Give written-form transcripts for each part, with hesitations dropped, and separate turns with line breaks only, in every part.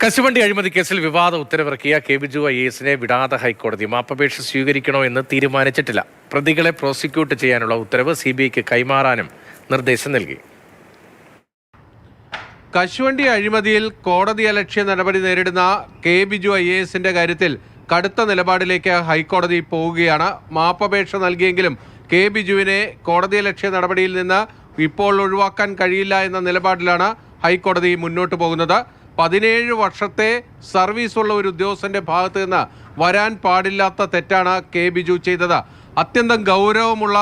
കശുവണ്ടി അഴിമതി കേസിൽ വിവാദ ഉത്തരവിറക്കിയ കെ ബിജു IAS വിടാതെ ഹൈക്കോടതി മാപ്പപേക്ഷ സ്വീകരിക്കണോ എന്ന് തീരുമാനിച്ചിട്ടില്ല. പ്രതികളെ പ്രോസിക്യൂട്ട് ചെയ്യാനുള്ള ഉത്തരവ് CBIക്ക് കൈമാറാനും നിർദ്ദേശം നൽകി.
കശുവണ്ടി അഴിമതിയിൽ കോടതിയലക്ഷ്യ നടപടി നേരിടുന്ന കെ ബിജു IAS കാര്യത്തിൽ കടുത്ത നിലപാടിലേക്ക് ഹൈക്കോടതി പോവുകയാണ്. മാപ്പപേക്ഷ നൽകിയെങ്കിലും കെ ബിജുവിനെ കോടതിയലക്ഷ്യ നടപടിയിൽ നിന്ന് ഇപ്പോൾ ഒഴിവാക്കാൻ കഴിയില്ല എന്ന നിലപാടിലാണ് ഹൈക്കോടതി മുന്നോട്ട് പോകുന്നത്. 17 വർഷത്തെ സർവീസുള്ള ഒരു ഉദ്യോഗസ്ഥന്റെ ഭാഗത്ത് നിന്ന് വരാൻ പാടില്ലാത്ത തെറ്റാണ് കെ ബിജു ചെയ്തത്. അത്യന്തം ഗൗരവമുള്ള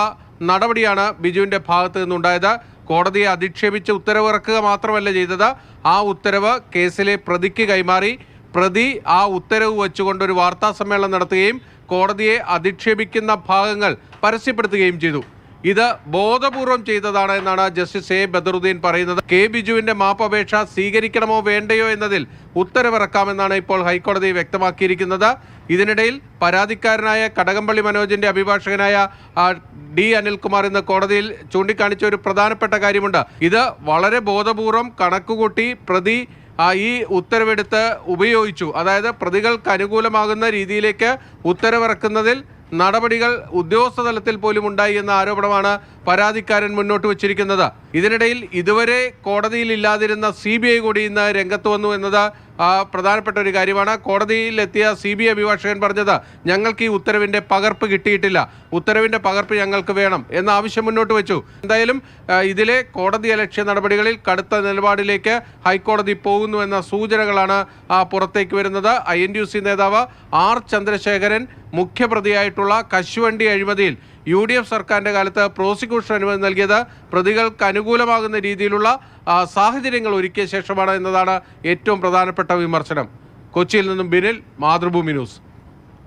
നടപടിയാണ് ബിജുവിൻ്റെ ഭാഗത്ത് നിന്നുണ്ടായത്. കോടതിയെ അധിക്ഷേപിച്ച് ഉത്തരവിറക്കുക മാത്രമല്ല ചെയ്തത്, ആ ഉത്തരവ് കേസിലെ പ്രതിക്ക് കൈമാറി പ്രതി ആ ഉത്തരവ് വെച്ചുകൊണ്ടൊരു വാർത്താ സമ്മേളനം നടത്തുകയും കോടതിയെ അധിക്ഷേപിക്കുന്ന ഭാഗങ്ങൾ പരസ്യപ്പെടുത്തുകയും ചെയ്തു. ഇത് ബോധപൂർവം ചെയ്തതാണ് എന്നാണ് ജസ്റ്റിസ് A ബദറുദ്ദീൻ പറയുന്നത്. കെ ബിജുവിന്റെ മാപ്പപേക്ഷ സ്വീകരിക്കണമോ വേണ്ടയോ എന്നതിൽ ഉത്തരവിറക്കാമെന്നാണ് ഇപ്പോൾ ഹൈക്കോടതി വ്യക്തമാക്കിയിരിക്കുന്നത്. ഇതിനിടയിൽ പരാതിക്കാരനായ കടകംപള്ളി മനോജിന്റെ അഭിഭാഷകനായ D അനിൽകുമാർ ഇന്ന് കോടതിയിൽ ചൂണ്ടിക്കാണിച്ച ഒരു പ്രധാനപ്പെട്ട കാര്യമുണ്ട്. ഇത് വളരെ ബോധപൂർവം കണക്കുകൂട്ടി പ്രതി ഈ ഉത്തരവെടുത്ത് ഉപയോഗിച്ചു. അതായത് പ്രതികൾക്ക് അനുകൂലമാകുന്ന രീതിയിലേക്ക് ഉത്തരവിറക്കുന്നതിൽ നടപടികൾ ഉദ്യോഗസ്ഥ തലത്തിൽ പോലും ഉണ്ടായി എന്ന ആരോപണമാണ് പരാതിക്കാരൻ മുന്നോട്ട് വച്ചിരിക്കുന്നത്. ഇതിനിടയിൽ ഇതുവരെ കോടതിയിൽ ഇല്ലാതിരുന്ന CBI കൂടി ഇന്ന് രംഗത്ത് വന്നു എന്നത് പ്രധാനപ്പെട്ട ഒരു കാര്യമാണ്. കോടതിയിലെത്തിയ CBI അഭിഭാഷകൻ പറഞ്ഞത്, ഞങ്ങൾക്ക് ഈ ഉത്തരവിൻ്റെ പകർപ്പ് കിട്ടിയിട്ടില്ല, ഉത്തരവിൻ്റെ പകർപ്പ് ഞങ്ങൾക്ക് വേണം എന്ന ആവശ്യം മുന്നോട്ട് വെച്ചു. എന്തായാലും ഇതിലെ കോടതിയലക്ഷ്യ നടപടികളിൽ കടുത്ത നിലപാടിലേക്ക് ഹൈക്കോടതി പോകുന്നു എന്ന സൂചനകളാണ് പുറത്തേക്ക് വരുന്നത്. INTUC നേതാവ് R ചന്ദ്രശേഖരൻ മുഖ്യപ്രതിയായിട്ടുള്ള കശുവണ്ടി അഴിമതിയിൽ UDF സർക്കാരിൻ്റെ കാലത്ത് പ്രോസിക്യൂഷൻ അനുമതി നൽകിയത് പ്രതികൾക്ക് അനുകൂലമാകുന്ന രീതിയിലുള്ള സാഹചര്യങ്ങൾ ഒരുക്കിയ ശേഷമാണ് എന്നതാണ് ഏറ്റവും പ്രധാനപ്പെട്ട വിമർശനം. കൊച്ചിയിൽ നിന്നും ബിനിൽ, മാതൃഭൂമി ന്യൂസ്.